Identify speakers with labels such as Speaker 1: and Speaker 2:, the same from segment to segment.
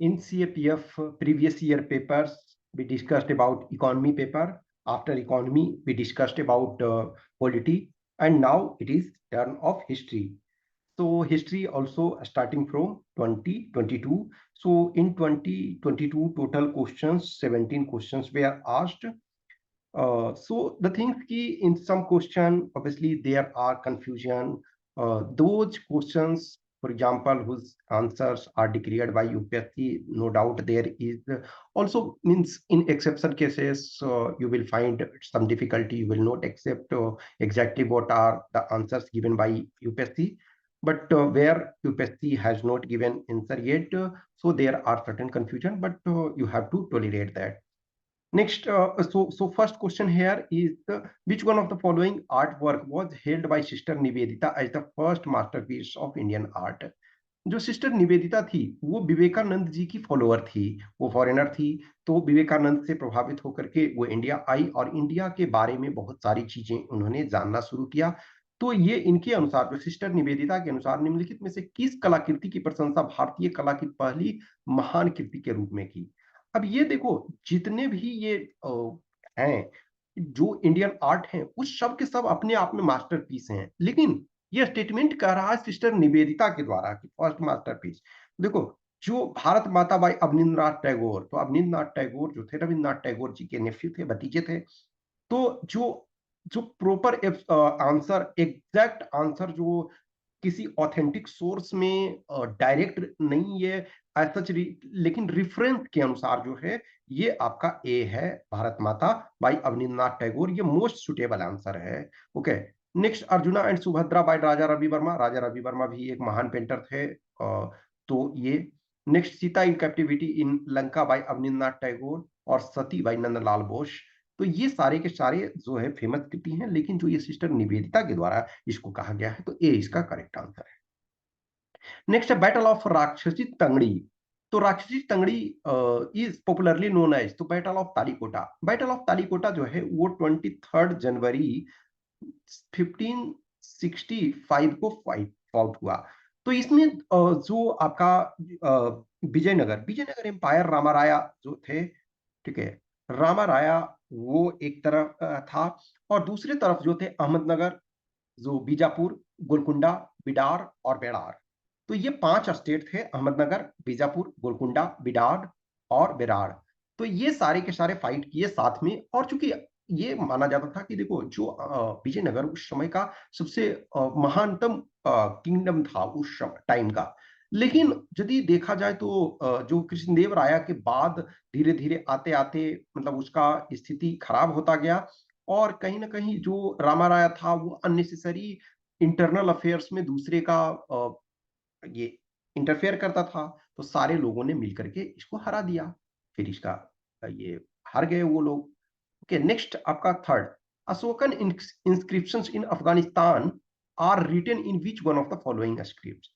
Speaker 1: In CAPF previous year papers, we discussed about economy paper. After economy, we discussed about polity, and now it is turn of history. So history also starting from 2022. So in 2022, total questions, 17 questions were asked. So the things key in some question, obviously there are confusion. Those questions, for example, whose answers are declared by UPSC, no doubt there is also means in exception cases, you will find some difficulty. You will not accept exactly what are the answers given by UPSC. But where UPSC has not given answer yet, so there are certain confusion, but you have to tolerate that. Next, so first question here is which one of the following artwork was held by Sister Nivedita as the first masterpiece of Indian art? जो sister Nivedita थी वो विवेकानंद जी की follower थी, वो foreigner थी। तो विवेकानंद से प्रभावित होकर के वो इंडिया आई और इंडिया के बारे में बहुत सारी चीजें उन्होंने जानना शुरू किया। तो ये इनके अनुसार, जो सिस्टर निवेदिता के अनुसार, निम्नलिखित में से किस कलाकृति की प्रशंसा भारतीय कला की पहली महान कृति के रूप में की? अब ये देखो, जितने भी ये हैं जो इंडियन आर्ट हैं, उस सब के सब अपने आप में मास्टरपीस हैं, लेकिन ये स्टेटमेंट कह रहा है सिस्टर निवेदिता के द्वारा कि फर्स्ट मास्टरपीस। देखो, जो भारत माता बाई अवनींद्रनाथ टैगोर, तो अवनींद्रनाथ टैगोर जो थे रविन्द्रनाथ टैगोर जी के नेफ्यू थे, भतीजे थे। तो जो जो प्रॉपर आंसर, एग्जैक्ट आंसर जो किसी ऑथेंटिक सोर्स में डायरेक्ट नहीं है एज सच, लेकिन रिफरेंस के अनुसार जो है, ये आपका ए है, भारत माता बाई अवनींद्रनाथ टैगोर। ये मोस्ट सुटेबल आंसर है। Okay. Next, Arjuna and Subhadra by Raja Ravi Varma. Raja Ravi Varma भी एक महान पेंटर थे। तो ये next, Sita in captivity in Lanka by Abanindranath Tagore और सती बाय नंदलाल बोस। तो ये सारे के सारे जो है फेमस कृति हैं, लेकिन जो ये सिस्टर निवेदिता के द्वारा इसको कहा गया है, तो ए इसका करेक्ट आंसर है। नेक्स्ट है बैटल ऑफ राक्षसी तंगड़ी। तो राक्षसी तंगड़ी इज पॉपुलरली नोन एज, तो battle of Talikota. Battle of Talikota जो है वो 23 जनवरी 1565 को फाउट हुआ। तो इसमें जो आपका विजयनगर विजयनगर एम्पायर, रामाराया जो थे, ठीक है, रामाराया वो एक तरफ था, और दूसरी तरफ जो थे अहमदनगर, जो बीजापुर, गोलकुंडा, बिडार और बेडार। तो ये 5 स्टेट थे, अहमदनगर, बीजापुर, गोलकुंडा, बिडार और बेरार। तो ये सारे के सारे फाइट किए साथ में। और चूंकि ये माना जाता था कि देखो, जो विजयनगर उस समय का सबसे महानतम किंगडम था उस टाइम का। लेकिन यदि देखा जाए तो जो कृष्णदेव राया के बाद धीरे धीरे आते आते मतलब उसका स्थिति खराब होता गया, और कहीं ना कहीं जो रामाराया था वो अननेसेसरी इंटरनल अफेयर्स में दूसरे का ये इंटरफेयर करता था। तो सारे लोगों ने मिलकर के इसको हरा दिया, फिर इसका ये हार गए वो लोग। ओके। नेक्स्ट आपका third, Ashokan inscriptions in Afghanistan are written in which one of the following script?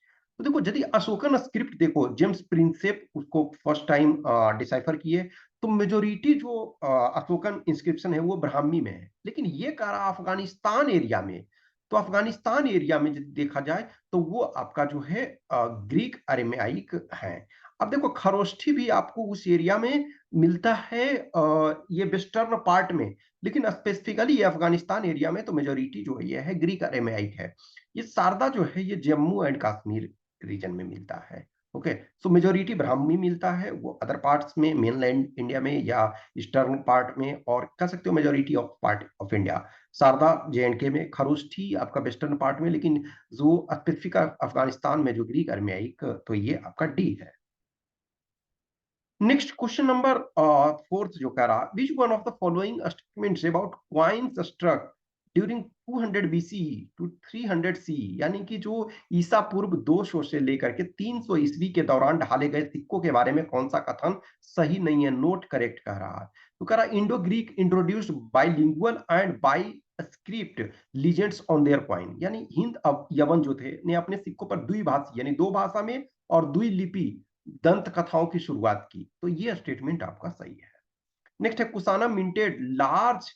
Speaker 1: तो देखो, यदि अशोकन स्क्रिप्ट देखो, जेम्स प्रिंसेप उसको फर्स्ट टाइम डिसाइफर किए, तो मेजोरिटी जो अशोकन इंस्क्रिप्शन है वो ब्राह्मी में है, लेकिन ये कह रहा अफगानिस्तान एरिया में। तो अफगानिस्तान एरिया में यदि देखा जाए तो वो आपका जो है ग्रीक अरेमाइक है। अब देखो, खरोष्ठी भी आपको उस एरिया में मिलता है, ये वेस्टर्न पार्ट में, लेकिन स्पेसिफिकली ये अफगानिस्तान एरिया में तो मेजोरिटी जो है ये है ग्रीक अरेमाइक है। ये शारदा जो है ये जम्मू एंड कश्मीर रीजन में मिलता है। ओके। सो मेजोरिटी ब्राह्मी मिलता है, वो अदर पार्ट्स में मेनलैंड इंडिया में या ईस्टर्न पार्ट में, और कह सकते हो majority of part of India. Sharada जे में, खरोष्ठी आपका वेस्टर्न पार्ट में, लेकिन जो स्पेसिफिक अफगानिस्तान में जो ग्रीक अरमेयाइक, तो ये आपका डी है। नेक्स्ट क्वेश्चन नंबर फोर्थ जो कह रहा, which one of the following statements about coins struck during 200 BC to 300 C, यानी कि जो ईसा पूर्व 200 से लेकर के 300 ईस्वी के दौरान ढाले गए सिक्कों के बारे में कौन सा कथन सही नहीं है, नोट करेक्ट कह रहा है। तो कह रहा Indo Greek introduced bilingual and by script legends on their coin, यानी हिंद यवन जो थे ने अपने सिक्कों पर द्विभाषी यानी दो भाषा में और द्विलिपि दंत कथाओं की शुरुआत की। तो ये स्टेटमेंट आपका सही है। नेक्स्ट है, Kushana minted large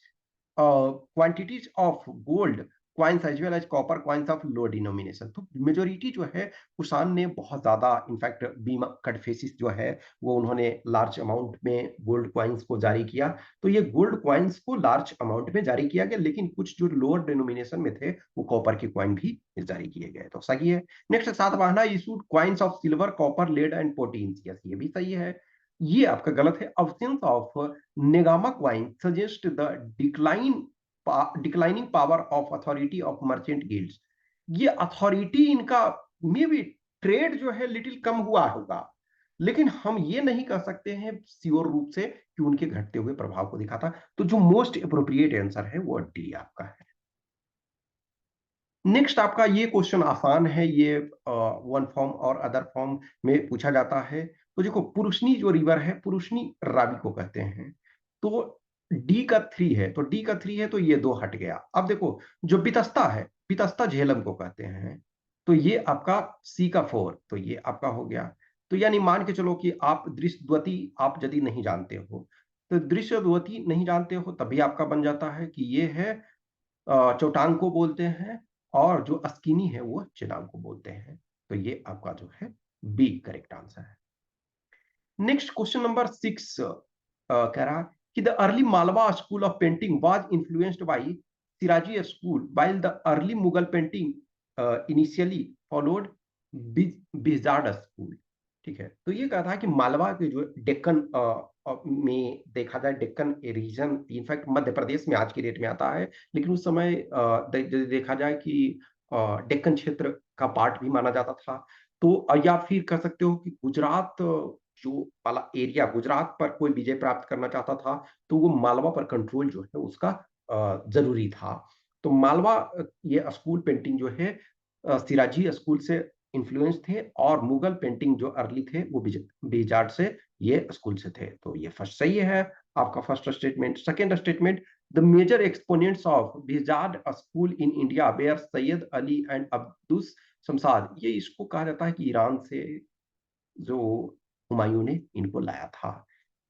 Speaker 1: quantities of gold coins as well as copper coins of low denomination। तो मेजोरिटी जो है कुषाण ने बहुत ज्यादा इनफैक्ट बीमा कटफेसिस जो है वो उन्होंने लार्ज अमाउंट में गोल्ड क्वाइंस को जारी किया। तो ये गोल्ड क्वाइंस को लार्ज अमाउंट में जारी किया गया, लेकिन कुछ जो लोअर डिनोमिनेशन में थे वो कॉपर के क्वाइन भी जारी किए गए। तो सही है। Next Satavahana issued coins of silver copper lead and potins. Yes, ये भी सही है। ये आपका गलत है। Absence of nigama coin suggest the declining power of authority of merchant guilds. ये अथॉरिटी इनका मे बी ट्रेड जो है लिटिल कम हुआ होगा, लेकिन हम ये नहीं कह सकते हैं श्योर रूप से कि उनके घटते हुए प्रभाव को दिखाता। तो जो मोस्ट अप्रोप्रिएट आंसर है वो डी आपका है। नेक्स्ट आपका ये क्वेश्चन आसान है, ये वन फॉर्म और अदर फॉर्म में पूछा जाता है। तो देखो, पुरुषनी जो रिवर है, पुरुषनी रावी को कहते हैं। तो डी का 3 है, तो डी का 3 है तो ये 2 हट गया। अब देखो, जो बितस्ता है, बितस्ता झेलम को कहते हैं, तो ये आपका सी का 4, तो ये आपका हो गया। तो यानी मान के चलो कि आप दृश्यद्वती आप यदि नहीं जानते हो, तो दृश्यद्वती नहीं जानते हो तभी आपका बन जाता है कि ये है चौटांग को बोलते हैं, और जो अस्किनी है वो चिनाब को बोलते हैं। तो ये आपका जो है बी करेक्ट आंसर है। नेक्स्ट क्वेश्चन नंबर 6 कह रहा कि the early Malwa school of painting was influenced by Shirazi school while the early Mughal painting initially followed Bihzad school. ठीक है, तो ये कहा था कि मालवा के जो डेक्कन में देखा जाए, डेक्कन रीजन इनफैक्ट मध्य प्रदेश में आज की डेट में आता है, लेकिन उस समय देखा जाए कि डेक्कन क्षेत्र का पार्ट भी माना जाता था। तो या फिर कह सकते हो कि गुजरात जो वाला एरिया, गुजरात पर कोई विजय प्राप्त करना चाहता था तो वो मालवा पर कंट्रोल जो है उसका जरूरी था। तो मालवा ये स्कूल पेंटिंग जो है सिराजी स्कूल से इन्फ्लुएंस थे, और मुगल पेंटिंग जो अर्ली थे वो बिजार्ड से ये स्कूल से थे। तो ये फर्स्ट सही है आपका first statement. Second statement, the major exponents of Bihzad school in India were Syed Ali and Abdus Shamshad. ये इसको कहा जाता है कि ईरान से जो हुमायूं ने इनको लाया था।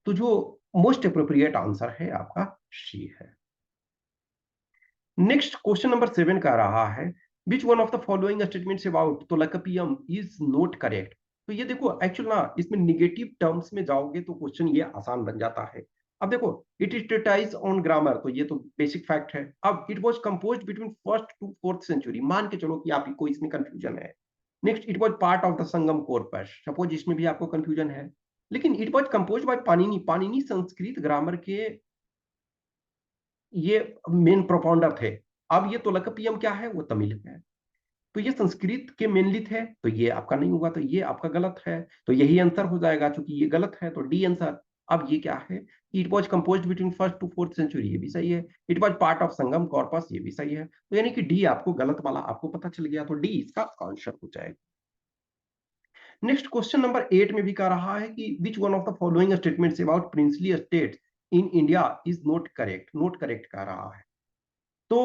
Speaker 1: तो जो मोस्ट अप्रोप्रिएट आंसर है आपका सी है। नेक्स्ट क्वेश्चन नंबर 7 का रहा है which one of the following statements about Tolkappiyam is not correct. तो ये देखो एक्चुअल ना, इसमें निगेटिव टर्म्स में जाओगे तो क्वेश्चन ये आसान बन जाता है। अब देखो, it is treatise on grammar, तो ये तो बेसिक फैक्ट है। अब it was composed between first to fourth century, मान के चलो कि आपको इसमें कंफ्यूजन है। Next, it was part of the Sangam corpus, suppose इसमें भी आपको कंफ्यूजन है। लेकिन it was composed by Panini, Panini Sanskrit grammar के ये मेन प्रोपाउंडर थे। अब ये तोलकपियम क्या है, वो तमिल है। तो ये संस्कृत के मेनली थे, तो ये आपका नहीं होगा, तो ये आपका गलत है। तो यही आंसर हो जाएगा, क्योंकि ये गलत है तो डी आंसर। अब ये क्या है, it was compose between first to fourth century, ये भी सही है। It was part of Sangam corpus, ये भी सही है। तो यानी कि डी आपको गलत वाला आपको पता चल गया, तो डी इसका आंसर हो जाएगा। नेक्स्ट क्वेश्चन नंबर 8 में भी कह रहा है कि which one of the following statements about princely states in India is not correct, not correct कह रहा है। तो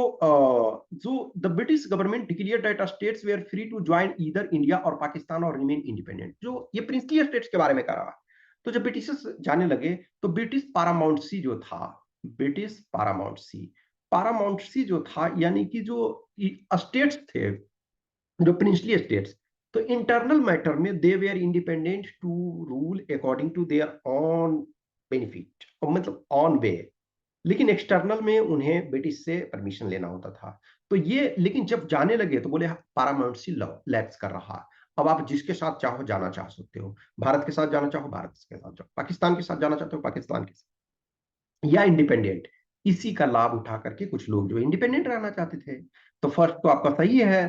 Speaker 1: जो the British government declared that states were free to join either India और पाकिस्तान और रिमेन इंडिपेंडेंट, जो ये प्रिंसली स्टेट्स के बारे में कह रहा है। तो जब ब्रिटिशर्स जाने लगे तो ब्रिटिश पारामाउंटसी जो था, ब्रिटिश पारामाउंटसी, पारामाउंटसी जो था यानी कि जो स्टेट्स थे, जो प्रिंसली स्टेट्स, तो इंटरनल मैटर में they were independent to rule according to their own benefit, मतलब ऑन वे। लेकिन एक्सटर्नल में उन्हें ब्रिटिश से परमिशन लेना होता था। तो ये, लेकिन जब जाने लगे तो बोले पारामाउंटसी लॉ लैप्स कर रहा। अब आप जिसके साथ चाहो जाना चाह सकते हो, भारत के साथ जाना चाहो भारत के साथ जाओ, पाकिस्तान के साथ जाना चाहते हो पाकिस्तान के साथ, या इंडिपेंडेंट। इसी का लाभ उठा करके कुछ लोग जो इंडिपेंडेंट रहना चाहते थे। तो फर्स्ट तो आपका सही है।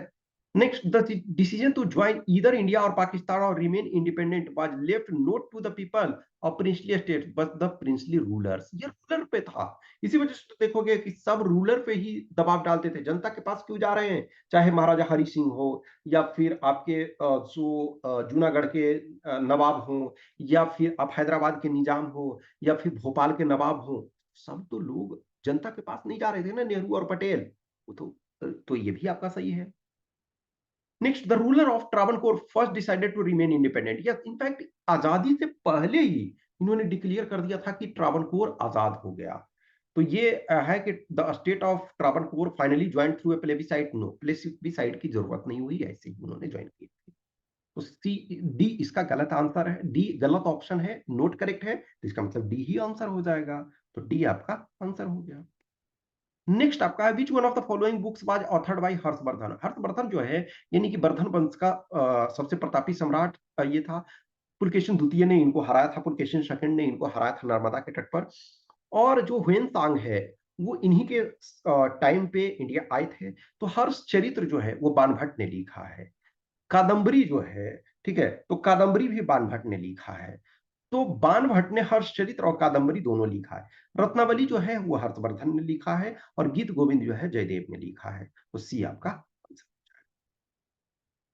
Speaker 1: Next, the decision to join either India और पाकिस्तान और remain independent was left not to the people of princely state but the princely rulers. ये रूलर पे था। इसी वजह से तो देखोगे कि सब रूलर पे ही दबाव डालते थे, जनता के पास क्यों जा रहे हैं, चाहे महाराजा हरि सिंह हो, या फिर आपके जूनागढ़ के नवाब हो, या फिर आप हैदराबाद के निजाम हो, या फिर भोपाल के नवाब हो। सब तो लोग जनता के पास नहीं जा रहे थे ना, नेहरू और पटेल। वो तो ये भी आपका सही है। Next, the ruler of Travancore first decided to remain independent. Yes, in fact आजादी से पहले ही इन्होंने डिक्लेयर कर दिया था कि ट्रावनकोर आजाद हो गया। तो ये है कि the state of Travancore finally join through a plebiscite. No, plebiscite की जरूरत नहीं हुई, ऐसे ही उन्होंने ज्वाइन किया। तो सी डी इसका गलत आंसर है, डी गलत ऑप्शन है, नोट करेक्ट है, तो इसका मतलब डी ही आंसर हो जाएगा। तो डी आपका आंसर हो गया। नेक्स्ट आपका है which one of the following books was authored bye Harshvardhan. Harshvardhan जो है यानी कि वर्धन वंश का सबसे प्रतापी सम्राट ये था। पुलकेशिन द्वितीय ने इनको हराया था, पुलकेशिन सेकंड ने इनको हराया था नर्मदा के तट पर। और जो ह्वेन सांग है वो इन्हीं के टाइम पे इंडिया आए थे। तो हर्ष चरित्र जो है वो बाणभट्ट ने लिखा है। कादम्बरी जो है, ठीक है, तो कादम्बरी भी बाणभट्ट ने लिखा है। तो बाणभट्ट ने हर्षचरित्र और कादम्बरी दोनों लिखा है। रत्नावली जो है वो हर्षवर्धन ने लिखा है, और गीत गोविंद जो है जयदेव ने लिखा है। तो सी आपका।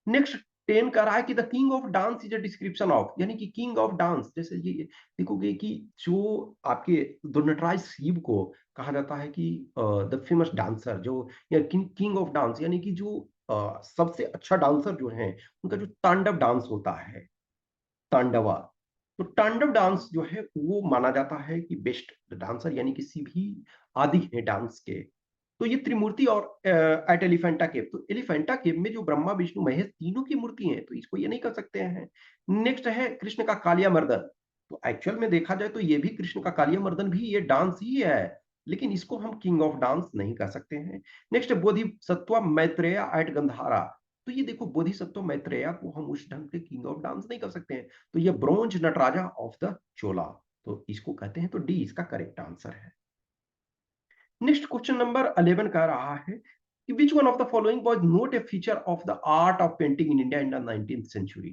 Speaker 1: नेक्स्ट 10 कह रहा है कि the king of dance is a description of, यानी कि किंग ऑफ डांस, जैसे ये देखोगे कि जो आपके दो नटराज शिव को कहा जाता है कि द फेमस डांसर जो, या किंग ऑफ डांस, यानी कि जो सबसे अच्छा डांसर जो है उनका जो तांडव डांस होता है, तांडवा। तो तांडव डांस जो है वो माना जाता है कि बेस्ट डांसर, यानी किसी भी आदि है डांस के। तो ये त्रिमूर्ति और एट एलिफेंटा केव, तो एलिफेंटा केव में जो ब्रह्मा विष्णु महेश तीनों की मूर्ति हैं, तो इसको ये नहीं कर सकते हैं। नेक्स्ट है कृष्ण का कालिया मर्दन। तो एक्चुअल में देखा जाए तो ये भी कृष्ण का कालिया मर्दन भी ये डांस ही है, लेकिन इसको हम किंग ऑफ डांस नहीं कर सकते हैं। Next Bodhisattva Maitreya at Gandhara. तो ये देखो बोधिसत्व मैत्रेय को हम उस ढंग से किंग ऑफ डांस नहीं कर सकते हैं। तो ये bronze Nataraja of the Chola, तो इसको कहते हैं। तो डी इसका करेक्ट आंसर है। नेक्स्ट क्वेश्चन नंबर 11 कह रहा है कि which one of the following was not a feature of the art of painting in India in the 19th century.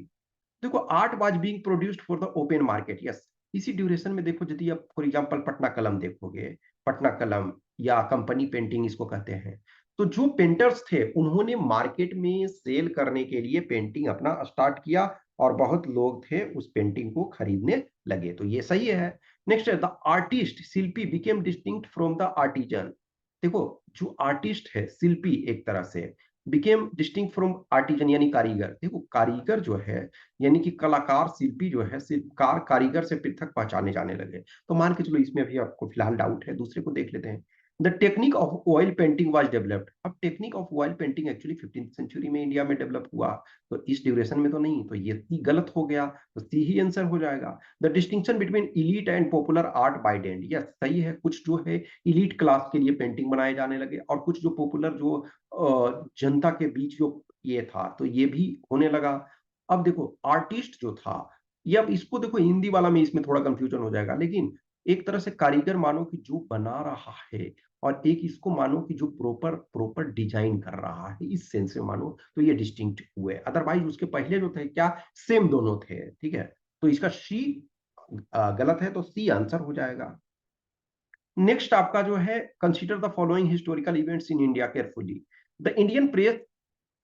Speaker 1: देखो art was being produced for the open market, yes. इसी duration में देखो, यदि आप फॉर एग्जांपल पटना कलम देखोगे, पटना कलम या कंपनी पेंटिंग इसको कहते हैं। तो जो पेंटर्स थे उन्होंने मार्केट में सेल करने के लिए पेंटिंग अपना स्टार्ट किया, और बहुत लोग थे उस पेंटिंग को खरीदने लगे, तो ये सही है। नेक्स्ट है द आर्टिस्ट शिल्पी became distinct from the artisan. देखो जो आर्टिस्ट है शिल्पी एक तरह से, बिकेम डिस्टिंक्ट फ्रॉम आर्टिजन यानी कारीगर। देखो कारीगर जो है यानी कि कलाकार, शिल्पी जो है शिल्पकार कारीगर से पृथक पहचाने जाने लगे। तो मान के चलो इसमें अभी आपको फिलहाल डाउट है, दूसरे को देख लेते हैं। The technique of oil painting was developed. अब technique of oil painting actually 15th century में इंडिया में डेवलप हुआ, तो इस ड्यूरेशन में तो नहीं, तो ये सी गलत हो गया, तो सी ही आंसर हो जाएगा। The distinction between elite and popular art bye डेंड, yes सही है। कुछ जो है इलीट क्लास के लिए पेंटिंग बनाए जाने लगे, और कुछ जो पॉपुलर जो जनता के बीच जो ये था, तो ये भी होने लगा। अब देखो आर्टिस्ट जो था, ये अब इसको देखो हिंदी वाला में इसमें थोड़ा कंफ्यूजन हो जाएगा, लेकिन एक तरह से कारीगर मानो कि जो बना रहा है, और एक इसको मानो कि जो प्रॉपर प्रॉपर डिजाइन कर रहा है, इस सेंस में मानो तो ये डिस्टिंक्ट हुए। अदरवाइज उसके पहले जो थे क्या, सेम दोनों थे, ठीक है। तो इसका सी गलत है, तो सी आंसर हो जाएगा। नेक्स्ट आपका जो है consider the following historical events in India carefully. The Indian press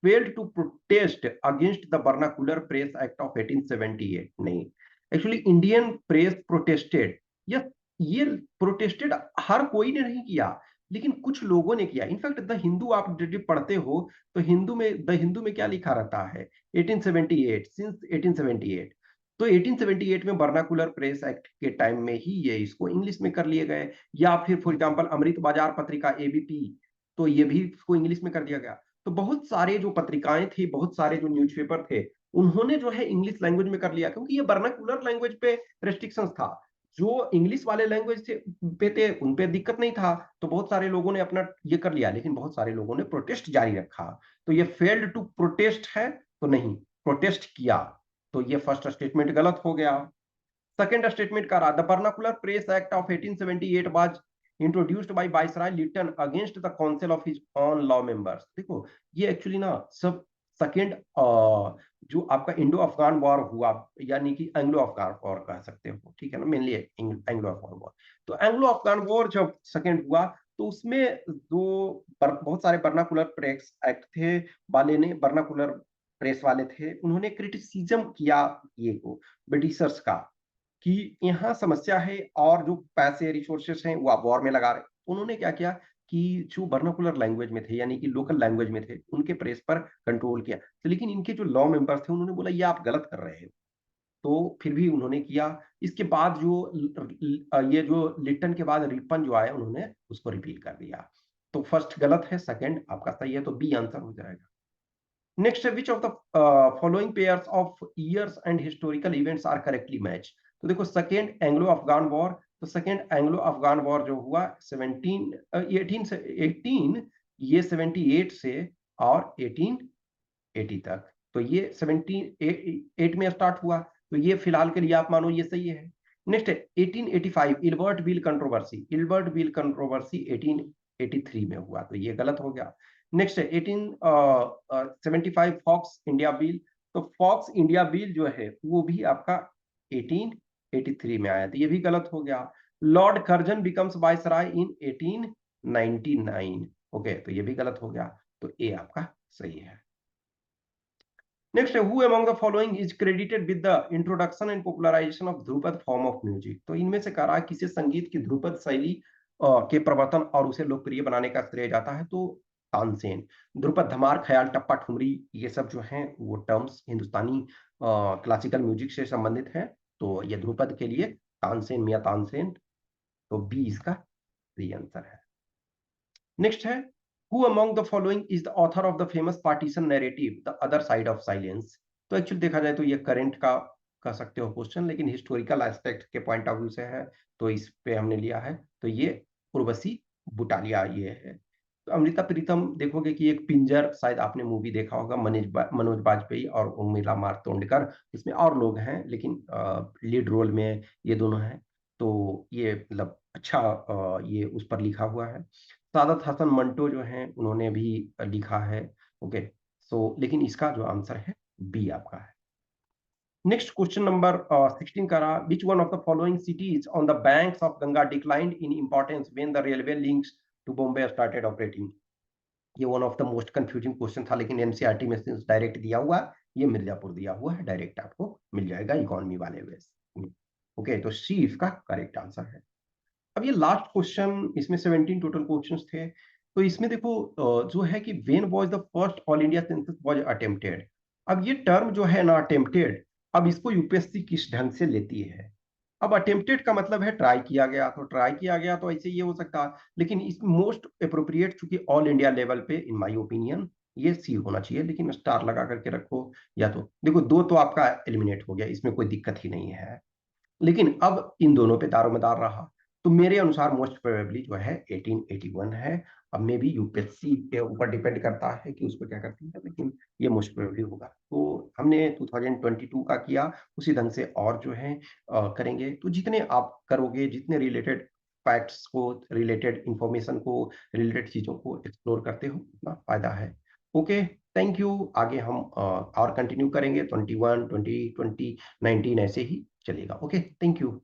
Speaker 1: failed to protest against the Vernacular Press Act of 1878, नहीं, एक्चुअली इंडियन प्रेस प्रोटेस्टेड, ये प्रोटेस्टेड हर कोई ने नहीं किया, लेकिन कुछ लोगों ने किया। इनफैक्ट द हिंदू आप यदि पढ़ते हो तो हिंदू में, द हिंदू में क्या लिखा रहता है, 1878, सिंस 1878। तो 1878 में वर्नाकुलर प्रेस एक्ट के टाइम में ही ये इसको इंग्लिश में कर लिए गए। या फिर फॉर एग्जांपल अमृत बाजार पत्रिका एबीपी, तो ये भी इसको इंग्लिश में कर दिया गया। तो बहुत सारे जो पत्रिकाएं थी, बहुत सारे जो न्यूज़पेपर थे, उन्होंने जो है इंग्लिश लैंग्वेज में कर लिया, क्योंकि ये वर्नाकुलर लैंग्वेज पे रेस्ट्रिक्शंस था। जो इंग्लिश वाले लैंग्वेज थे पे थे उन पे दिक्कत नहीं था, तो बहुत सारे लोगों ने अपना ये कर लिया, लेकिन बहुत सारे लोगों ने प्रोटेस्ट जारी रखा। तो ये फेल्ड टू प्रोटेस्ट है, तो नहीं, प्रोटेस्ट किया। तो ये फर्स्ट स्टेटमेंट गलत हो गया। सेकंड स्टेटमेंट का रहा the vernacular press act of 1878 was introduced by viceroy Lytton against the council of his own law members. देखो ये एक्चुअली ना सब सेकंड जो आपका इंडो अफगान वॉर हुआ, यानी कि एंग्लो अफगान वॉर कह सकते हो, ठीक है ना, मेनली एंग्लो अफगान वॉर। तो एंग्लो अफगान वॉर जब सेकंड हुआ, तो उसमें दो बहुत सारे वर्नाकुलर प्रेस एक्ट थे वाले ने, वर्नाकुलर प्रेस वाले थे, उन्होंने क्रिटिसिज्म किया ये को ब्रिटिशर्स का, कि यहाँ समस्या है और जो पैसे रिसोर्सेस हैं वो आप वॉर में लगा रहे। उन्होंने क्या किया कि जो वर्नाकुलर लैंग्वेज में थे, यानी कि लोकल लैंग्वेज में थे, उनके प्रेस पर कंट्रोल किया। तो लेकिन इनके जो लॉ मेंबर्स थे उन्होंने बोला ये आप गलत कर रहे हो, तो फिर भी उन्होंने किया। इसके बाद ये जो लिटन के बाद रिपन जो आया, उन्होंने उसको रिपील कर दिया। तो फर्स्ट गलत है, सेकंड आपका सही है, तो बी आंसर हो जाएगा। नेक्स्ट है, which of the following pairs of years and historical events are correctly match. तो देखो सेकेंड एंग्लो अफगान वॉर, तो सेकेंड एंग्लो अफगान वॉर जो हुआ 18 ये 78 से और 1880 तक, तो ये 78 में स्टार्ट हुआ, तो ये फिलहाल के लिए आप मानो ये सही है। नेक्स्ट है 1885 Ilbert bill controversy, Ilbert bill controversy 1883 में हुआ, तो ये गलत हो गया। नेक्स्ट है 1875 फॉक्स इंडिया बिल, तो फॉक्स इंडिया बिल जो है वो भी आपका 1883 में आया, तो ये भी गलत हो गया। लॉर्ड कर्जन बिकम्स वायसराय इन 1899, ओके, तो ये भी गलत हो गया, तो ए आपका सही है। नेक्स्ट है, who among the following is credited with the introduction and popularisation of Dhrupad form of music. तो इनमें से कहा किसे संगीत की ध्रुपद शैली के प्रवर्तन और उसे लोकप्रिय बनाने का श्रेय जाता है, तो तानसेन। ध्रुपद, धमार, ख्याल, टप्पा, ठुमरी, ये सब जो हैं वो टर्म्स हिंदुस्तानी क्लासिकल म्यूजिक से संबंधित है, तो ये ध्रुपद के लिए तानसेन, मियां तानसेन, तो बी इसका सही आंसर है। नेक्स्ट है, who among the following is the author of the famous partition narrative the other side of silence। तो एक्चुअली देखा जाए तो ये करंट का कह सकते हो क्वेश्चन, लेकिन हिस्टोरिकल एस्पेक्ट के पॉइंट ऑफ व्यू से है, तो इस पे हमने लिया है, तो ये उर्वशी बुटालिया ये है। तो अमृता प्रीतम देखोगे कि एक पिंजर, शायद आपने मूवी देखा होगा, मनोज बाजपेयी और उर्मिला मातोंडकर, इसमें और लोग हैं लेकिन लीड रोल में ये दोनों हैं, तो ये मतलब अच्छा ये उस पर लिखा हुआ है। सादत हसन मंटो जो हैं उन्होंने भी लिखा है, ओके, सो लेकिन इसका जो आंसर है बी आपका है। नेक्स्ट क्वेश्चन नंबर 16 का रहा, which one of the following cities on the banks of Ganga declined in importance when the railway links to Bombay started operating. ये one of the most confusing question था, लेकिन NCERT में direct दिया हुआ, ये मिर्जापुर दिया हुआ है, डायरेक्ट आपको मिल जाएगा इकोनॉमी वाले वेस, ओके, तो सी इसका करेक्ट आंसर है। अब ये लास्ट क्वेश्चन, इसमें 17 टोटल क्वेश्चंस थे, तो इसमें देखो जो है कि when was the first all India census was attempted. अब ये टर्म जो है ना अटेम्प्टेड, अब इसको यूपीएससी किस ढंग से लेती है। अब अटेम्प्टेड का मतलब है ट्राई किया गया, तो ट्राई किया गया तो ऐसे ये हो सकता है, लेकिन इस मोस्ट अप्रोप्रिएट चूंकि ऑल इंडिया लेवल पे इन माय ओपिनियन ये सी होना चाहिए, लेकिन स्टार लगा करके रखो, या तो देखो दो तो आपका एलिमिनेट हो गया, इसमें कोई दिक्कत ही नहीं है, लेकिन अब इन दोनों पे दारोमदार रहा, तो मेरे अनुसार मोस्ट प्रोबेबली जो है 1881 है। अब मे भी यूपीएससी के ऊपर डिपेंड करता है कि उसको क्या करती है, लेकिन ये मोस्ट प्रोबेबली होगा। तो हमने 2022 का किया, उसी ढंग से और जो है करेंगे, तो जितने आप करोगे, जितने रिलेटेड फैक्ट्स को, रिलेटेड इंफॉर्मेशन को, रिलेटेड चीजों को एक्सप्लोर करते हो, उतना फायदा है। Okay, thank you. आगे हम और कंटिन्यू करेंगे, 21, 20, 20, 19 ऐसे ही चलेगा। Okay, thank you.